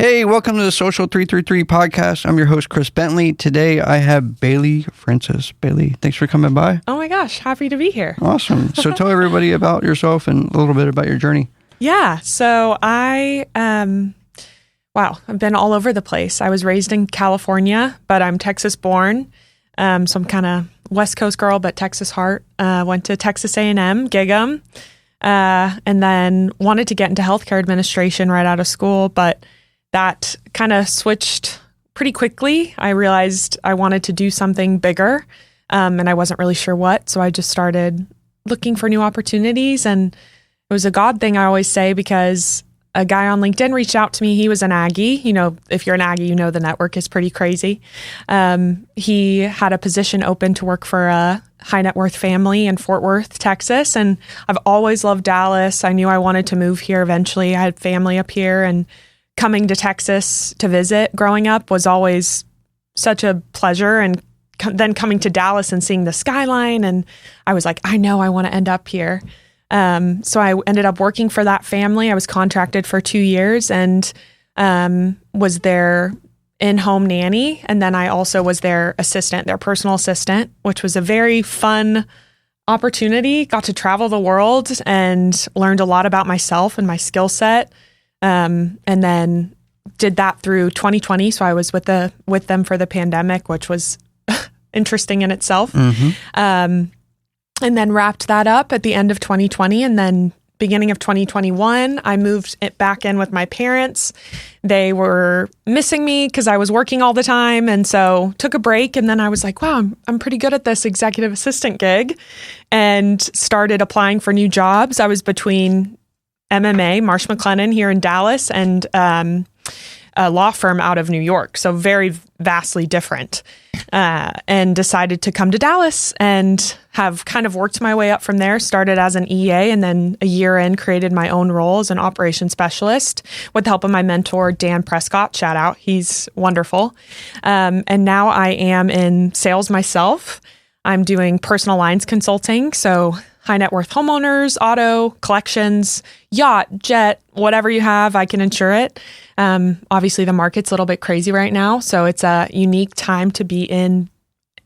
Hey, welcome to the Social 333 podcast. I'm your host, Chris Bentley. Today I have Bayle Francis. Bayle, thanks for coming by. Oh my gosh, happy to be here. Awesome. So tell everybody about yourself and a little bit about your journey. Yeah, so I've been all over the place. I was raised in California, but I'm Texas born. So I'm kind of West Coast girl, but Texas heart. Went to Texas A&M, gig 'em, and then wanted to get into healthcare administration right out of school, but that kind of switched pretty quickly. I realized I wanted to do something bigger, and I wasn't really sure what. So I just started looking for new opportunities. And it was a God thing, I always say, because a guy on LinkedIn reached out to me. He was an Aggie. You know, if you're an Aggie, you know the network is pretty crazy. He had a position open to work for a high net worth family in Fort Worth, Texas. And I've always loved Dallas. I knew I wanted to move here eventually. I had family up here, and coming to Texas to visit growing up was always such a pleasure. And then coming to Dallas and seeing the skyline, and I was like, I know I want to end up here. So I ended up working for that family. I was contracted for 2 years and was their in-home nanny. And then I also was their assistant, their personal assistant, which was a very fun opportunity. Got to travel the world and learned a lot about myself and my skill set. And then did that through 2020. So I was with them for the pandemic, which was interesting in itself. Mm-hmm. And then wrapped that up at the end of 2020. And then beginning of 2021, I moved it back in with my parents. They were missing me because I was working all the time. And so took a break. And then I was like, wow, I'm pretty good at this executive assistant gig, and started applying for new jobs. I was between MMA, Marsh McLennan here in Dallas, and a law firm out of New York. So very vastly different. And decided to come to Dallas and have kind of worked my way up from there. Started as an EA, and then a year in created my own role as an operations specialist with the help of my mentor, Dan Prescott. Shout out. He's wonderful. And now I am in sales myself. I'm doing personal lines consulting. So high net worth homeowners, auto, collections, yacht, jet, whatever you have, I can insure it. Obviously, the market's a little bit crazy right now, so it's a unique time to be in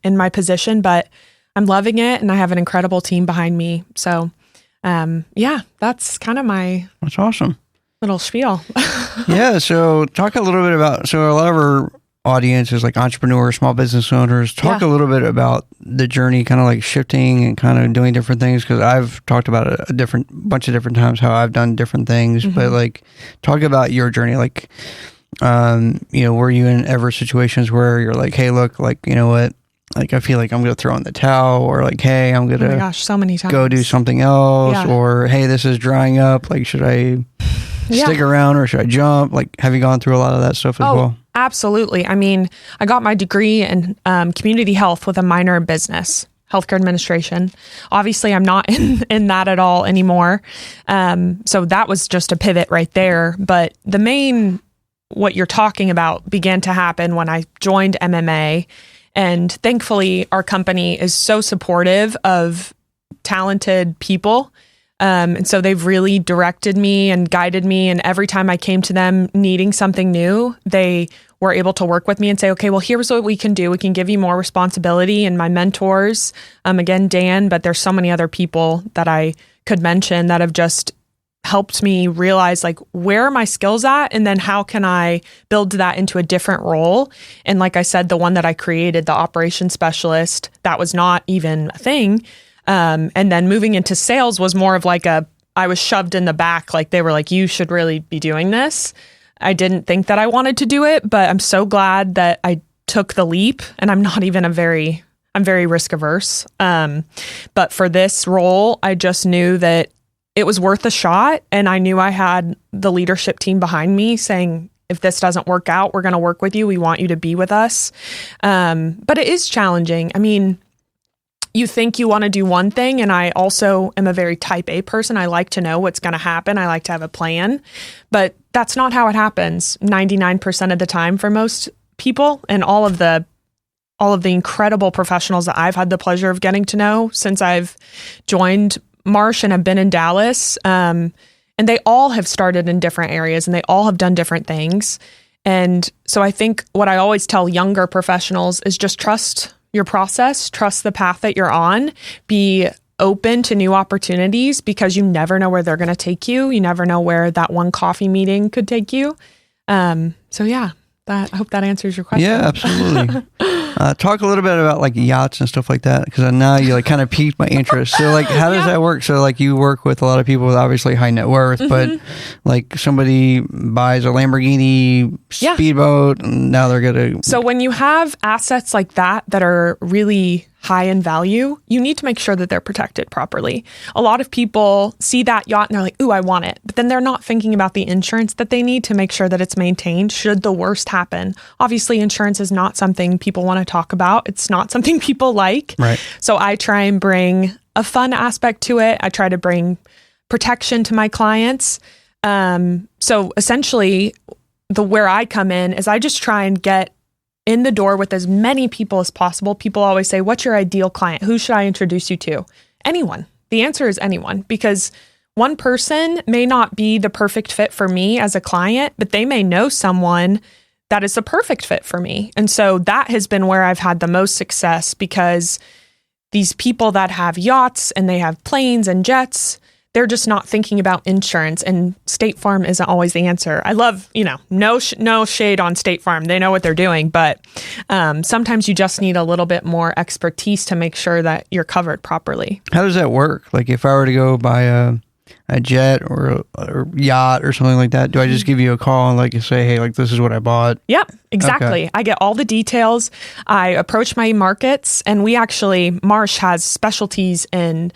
my position, but I'm loving it, and I have an incredible team behind me. So, that's kind of That's awesome. Little spiel. Yeah, so talk a little bit about, so a lot of our audience is like entrepreneurs, small business owners. Talk a little bit about the journey, kind of like shifting and kind of doing different things, because I've talked about it a bunch of different times how I've done different things. Mm-hmm. But like, talk about your journey. Like, were you in ever situations where you're like, hey, look, like, you know what? Like, I feel like I'm going to throw in the towel, or like, hey, I'm going to so many times go do something else, or hey, this is drying up. Like, should I stick around or should I jump? Like, have you gone through a lot of that stuff as well? Absolutely. I mean, I got my degree in community health with a minor in business, healthcare administration. Obviously, I'm not in that at all anymore. So that was just a pivot right there. But the main, what you're talking about, began to happen when I joined MMA. And thankfully, our company is so supportive of talented people. And so they've really directed me and guided me. And every time I came to them needing something new, they were able to work with me and say, okay, well, here's what we can do. We can give you more responsibility. And my mentors, again, Dan, but there's so many other people that I could mention that have just helped me realize, like, where are my skills at? And then how can I build that into a different role? And like I said, the one that I created, the operations specialist, that was not even a thing. And then moving into sales was more of like I was shoved in the back. Like, they were like, you should really be doing this. I didn't think that I wanted to do it, but I'm so glad that I took the leap. And I'm not even I'm very risk averse. But for this role, I just knew that it was worth a shot. And I knew I had the leadership team behind me saying, if this doesn't work out, we're going to work with you. We want you to be with us. But it is challenging. I mean, you think you want to do one thing, and I also am a very type A person. I like to know what's going to happen. I like to have a plan, but that's not how it happens 99% of the time for most people. And all of the incredible professionals that I've had the pleasure of getting to know since I've joined Marsh and have been in Dallas, and they all have started in different areas and they all have done different things. And so I think what I always tell younger professionals is just trust your process, trust the path that you're on, be open to new opportunities because you never know where they're going to take you. You never know where that one coffee meeting could take you. So yeah, I hope that answers your question. Yeah, absolutely. Talk a little bit about like yachts and stuff like that, because now you like kind of piqued my interest. So like, how does that work? So like, you work with a lot of people with obviously high net worth, but like somebody buys a Lamborghini speedboat, and now they're gonna. So when you have assets like that are really high in value, you need to make sure that they're protected properly. A lot of people see that yacht and they're like, ooh, I want it. But then they're not thinking about the insurance that they need to make sure that it's maintained should the worst happen. Obviously, insurance is not something people want to talk about. It's not something people like. Right. So I try and bring a fun aspect to it. I try to bring protection to my clients. So essentially, where I come in is I just try and get in the door with as many people as possible. People always say, what's your ideal client? Who should I introduce you to? Anyone. The answer is anyone, because one person may not be the perfect fit for me as a client, but they may know someone that is the perfect fit for me. And so that has been where I've had the most success, because these people that have yachts and they have planes and jets, they're just not thinking about insurance, and State Farm isn't always the answer. I love, no shade on State Farm. They know what they're doing, but sometimes you just need a little bit more expertise to make sure that you're covered properly. How does that work? Like if I were to go buy a jet or a yacht or something like that, do I just give you a call and like say, hey, like this is what I bought? Yep, exactly. Okay. I get all the details. I approach my markets, and Marsh has specialties in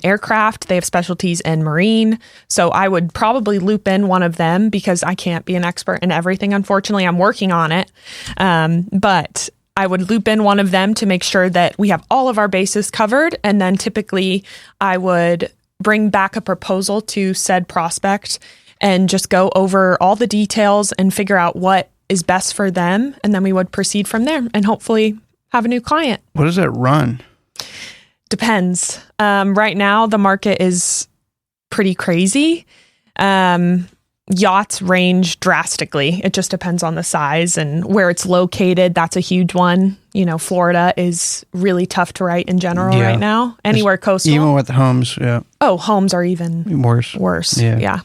aircraft. They have specialties in marine. So I would probably loop in one of them, because I can't be an expert in everything. Unfortunately, I'm working on it. But I would loop in one of them to make sure that we have all of our bases covered. And then typically I would bring back a proposal to said prospect and just go over all the details and figure out what is best for them. And then we would proceed from there and hopefully have a new client. What does that run? Depends. Right now, the market is pretty crazy. Yachts range drastically. It just depends on the size and where it's located. That's a huge one. Florida is really tough to write in general right now. Anywhere coastal. Even with homes, yeah. Oh, homes are even worse. Yeah.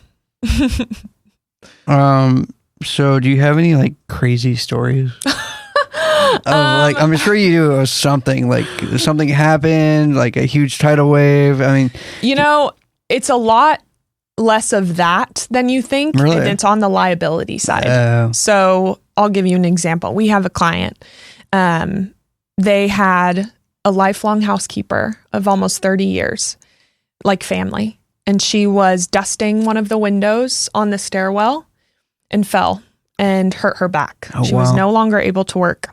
So do you have any like crazy stories? Like I'm sure you do something like something happened, like a huge tidal wave. I mean, it's a lot less of that than you think. Really? And it's on the liability side. So I'll give you an example. We have a client. They had a lifelong housekeeper of almost 30 years, like family. And she was dusting one of the windows on the stairwell and fell and hurt her back. She was no longer able to work.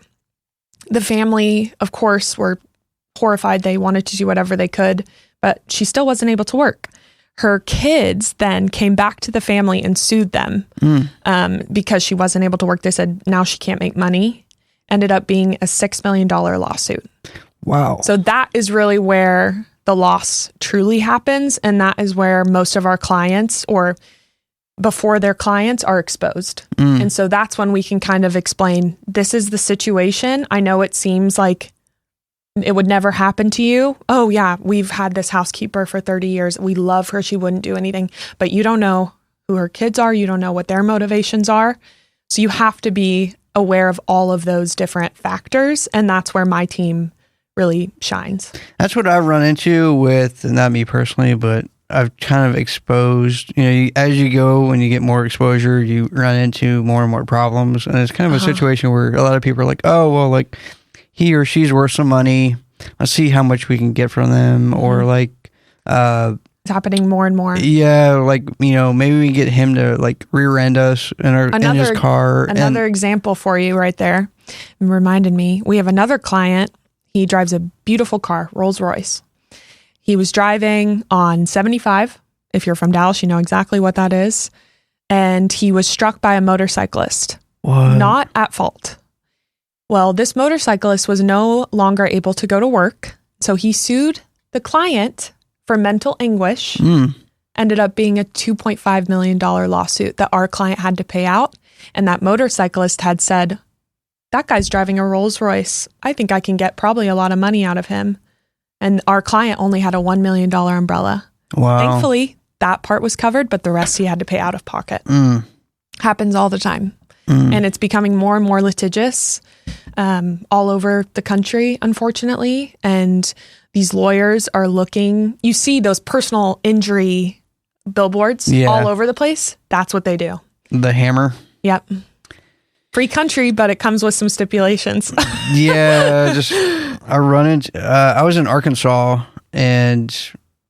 The family, of course, were horrified. They wanted to do whatever they could, but she still wasn't able to work. Her kids then came back to the family and sued them because she wasn't able to work. They said now she can't make money. Ended up being a $6 million lawsuit. Wow. So that is really where the loss truly happens. And that is where most of our clients, or before their clients, are exposed. And so that's when we can kind of explain, this is the situation. I know it seems like it would never happen to you. Oh yeah, we've had this housekeeper for 30 years. We love her. She wouldn't do anything, but you don't know who her kids are. You don't know what their motivations are. So you have to be aware of all of those different factors. And that's where my team really shines. That's what I've run into with, not me personally, but I've kind of exposed, as you go, when you get more exposure, you run into more and more problems. And it's kind of a situation where a lot of people are like, oh, well, like he or she's worth some money. Let's see how much we can get from them. Or like, it's happening more and more. Yeah. Like, maybe we can get him to like rear end us in his car. Another example for you right there. It reminded me, we have another client. He drives a beautiful car, Rolls Royce. He was driving on 75. If you're from Dallas, you know exactly what that is. And he was struck by a motorcyclist. What? Not at fault. Well, this motorcyclist was no longer able to go to work. So he sued the client for mental anguish. Ended up being a $2.5 million lawsuit that our client had to pay out. And that motorcyclist had said, that guy's driving a Rolls Royce. I think I can get probably a lot of money out of him. And our client only had a $1 million umbrella. Wow. Thankfully, that part was covered, but the rest he had to pay out of pocket. Happens all the time. And it's becoming more and more litigious all over the country, unfortunately. And these lawyers are looking, you see those personal injury billboards all over the place. That's what they do. The hammer. Yep. Free country, but it comes with some stipulations. Yeah, I run into, I was in Arkansas, and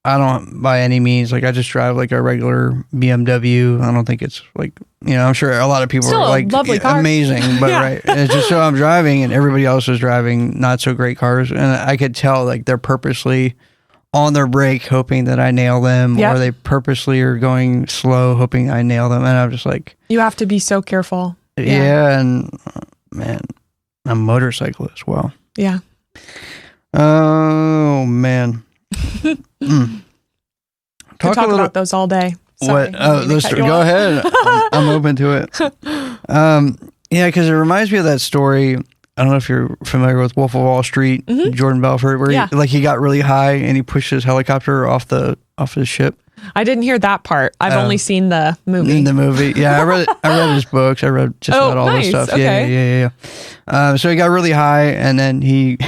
I don't by any means, like I just drive like a regular BMW. I don't think it's like, I'm sure a lot of people Still are like lovely car. amazing, but right. It's just so I'm driving and everybody else is driving not so great cars. And I could tell like they're purposely on their brake hoping that I nail them, or they purposely are going slow hoping I nail them. And I'm just like, you have to be so careful. Yeah. And man, I'm a motorcyclist. Wow. Yeah. Oh man. Talk about those all day. Sorry, what? Oh, go ahead. I'm open to it. Yeah, because it reminds me of that story. I don't know if you're familiar with Wolf of Wall Street, Jordan Belfort, where he got really high and he pushed his helicopter off the ship. I didn't hear that part. I've only seen the movie. In the movie, yeah, I read his books. I read just about all this stuff. Okay. Yeah. So he got really high, and then he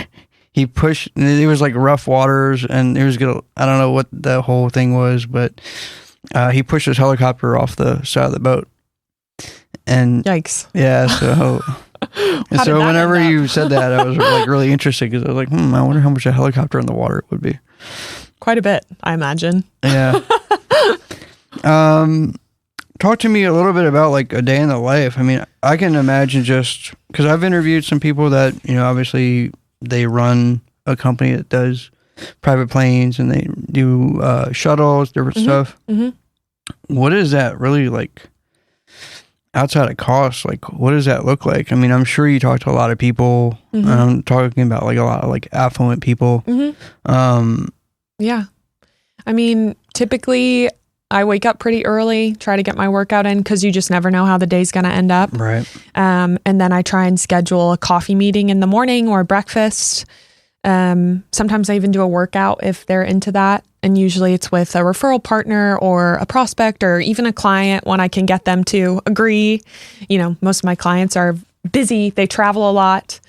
pushed. It was like rough waters, and it was gonna. I don't know what the whole thing was, but he pushed his helicopter off the side of the boat. And yikes! Yeah, so. And so whenever you said that, I was like really interested because I was like, I wonder how much a helicopter in the water would be. Quite a bit, I imagine. Yeah. Talk to me a little bit about like a day in the life. I mean, I can imagine just because I've interviewed some people that, obviously they run a company that does private planes and they do shuttles, different stuff. What is that really like? Outside of cost, like what does that look like? I mean, I'm sure you talk to a lot of people. I'm talking about like a lot of like affluent people. Yeah. I mean, typically I wake up pretty early, try to get my workout in because you just never know how the day's going to end up. Right. And then I try and schedule a coffee meeting in the morning or breakfast. Sometimes I even do a workout if they're into that. And usually it's with a referral partner or a prospect or even a client when I can get them to agree. Most of my clients are busy. They travel a lot.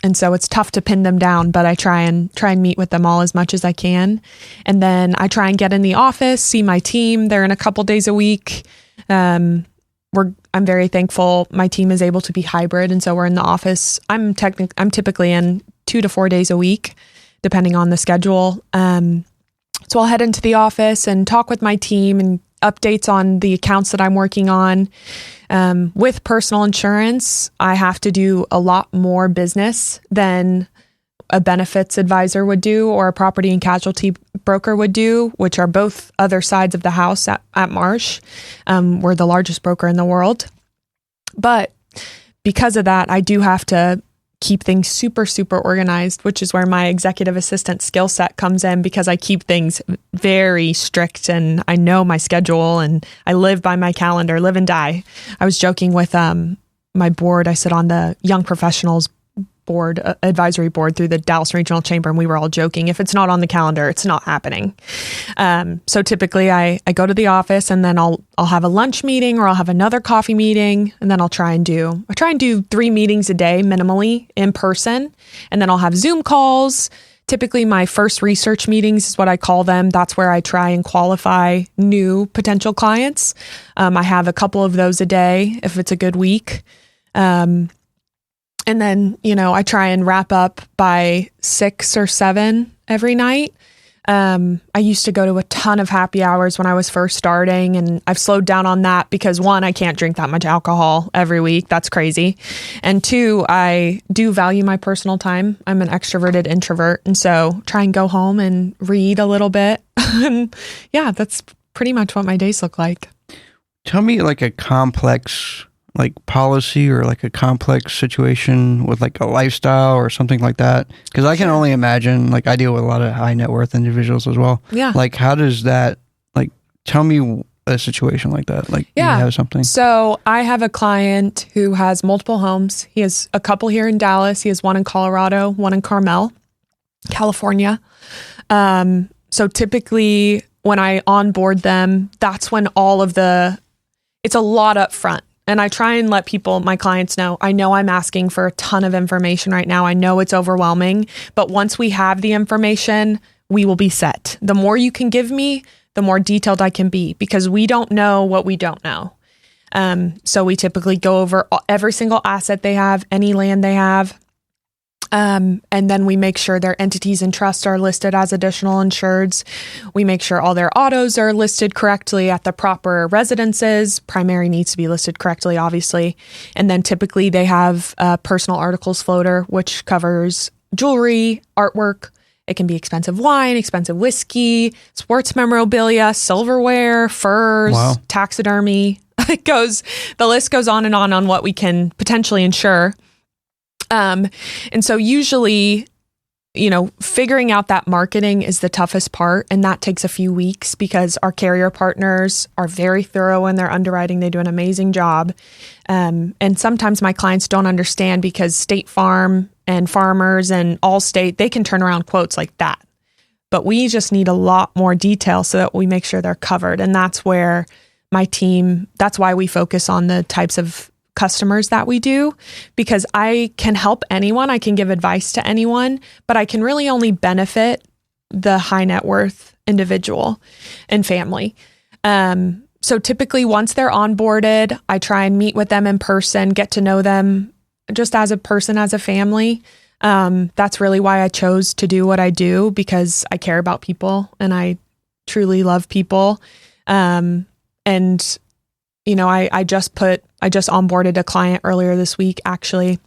And so it's tough to pin them down, but I try and meet with them all as much as I can. And then I try and get in the office, see my team. They're in a couple days a week. I'm very thankful my team is able to be hybrid. And so we're in the office. I'm typically in 2 to 4 days a week, depending on the schedule. So I'll head into the office and talk with my team and updates on the accounts that I'm working on. With personal insurance, I have to do a lot more business than a benefits advisor would do or a property and casualty broker would do, which are both other sides of the house at Marsh. We're the largest broker in the world. But because of that, I do have to keep things super, super organized, which is where my executive assistant skill set comes in because I keep things very strict and I know my schedule and I live by my calendar, live and die. I was joking with my board. I sit on the young professionals board, advisory board through the Dallas Regional Chamber, and we were all joking, if it's not on the calendar, it's not happening. So typically I go to the office and then I'll have a lunch meeting or I'll have another coffee meeting, and then I try and do 3 meetings a day minimally in person, and then I'll have Zoom calls. Typically my first research meetings is what I call them. That's where I try and qualify new potential clients. I have a couple of those a day if it's a good week. And then, I try and wrap up by 6 or 7 every night. I used to go to a ton of happy hours when I was first starting, and I've slowed down on that because 1, I can't drink that much alcohol every week. That's crazy. And 2, I do value my personal time. I'm an extroverted introvert. And so try and go home and read a little bit. And yeah, that's pretty much what my days look like. Tell me like a complex like policy or like a complex situation with like a lifestyle or something like that, because I can only imagine, like I deal with a lot of high net worth individuals as well. Yeah. Like how does that, like tell me a situation like that? Like, Yeah. you have something? So I have a client who has multiple homes. He has a couple here in Dallas. He has one in Colorado, one in Carmel, California. So typically when I onboard them, that's when it's a lot up front. And I try and let my clients know, I know I'm asking for a ton of information right now. I know it's overwhelming, but once we have the information, we will be set. The more you can give me, the more detailed I can be, because we don't know what we don't know. So we typically go over every single asset they have, any land they have. And then we make sure their entities and trusts are listed as additional insureds. We make sure all their autos are listed correctly at the proper residences. Primary needs to be listed correctly, obviously. And then typically they have a personal articles floater, which covers jewelry, artwork. It can be expensive wine, expensive whiskey, sports memorabilia, silverware, furs, taxidermy. The list goes on what we can potentially insure. And so usually, figuring out that marketing is the toughest part. And that takes a few weeks because our carrier partners are very thorough in their underwriting. They do an amazing job. And sometimes my clients don't understand because State Farm and Farmers and Allstate, they can turn around quotes like that. But we just need a lot more detail so that we make sure they're covered. And that's where that's why we focus on the types of customers that we do, because I can help anyone, I can give advice to anyone, but I can really only benefit the high net worth individual and family. So typically once they're onboarded, I try and meet with them in person, get to know them just as a person, as a family. That's really why I chose to do what I do, because I care about people and I truly love people. I just onboarded a client earlier this week, actually.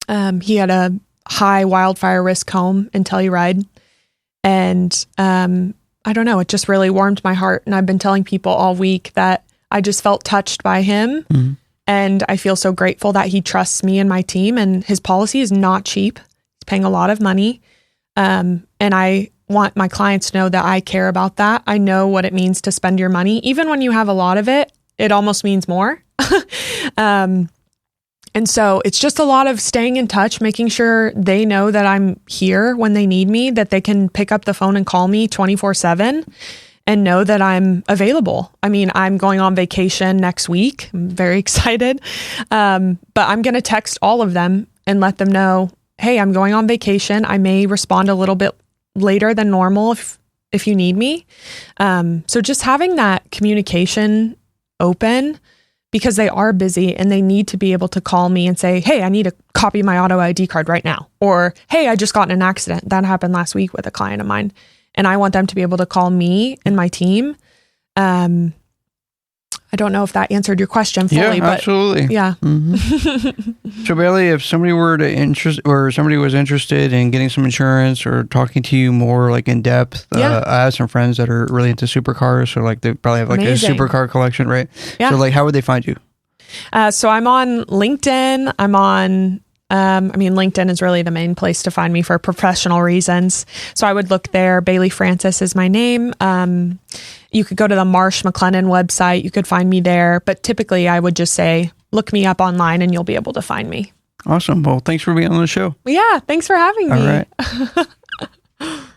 He had a high wildfire risk home in Telluride. And I don't know, it just really warmed my heart. And I've been telling people all week that I just felt touched by him. Mm-hmm. And I feel so grateful that he trusts me and my team. And his policy is not cheap. He's paying a lot of money. And I want my clients to know that I care about that. I know what it means to spend your money. Even when you have a lot of it, it almost means more. And so it's just a lot of staying in touch, making sure they know that I'm here when they need me, that they can pick up the phone and call me 24/7 and know that I'm available. I mean, I'm going on vacation next week. I'm very excited. But I'm going to text all of them and let them know, hey, I'm going on vacation. I may respond a little bit later than normal if you need me. So just having that communication open, because they are busy and they need to be able to call me and say, hey, I need a copy of my auto ID card right now. Or, hey, I just got in an accident. That happened last week with a client of mine. And I want them to be able to call me and my team. I don't know if that answered your question fully, but absolutely. Yeah. Mm-hmm. So Bayle, if somebody somebody was interested in getting some insurance or talking to you more like in depth, I have some friends that are really into supercars. So like they probably have like Amazing. a supercar collection, right? Yeah. So like, how would they find you? So I'm on LinkedIn. LinkedIn is really the main place to find me for professional reasons. So I would look there. Bayle Francis is my name. You could go to the Marsh McLennan website. You could find me there. But typically I would just say, look me up online and you'll be able to find me. Awesome. Well, thanks for being on the show. Yeah. Thanks for having me. All right.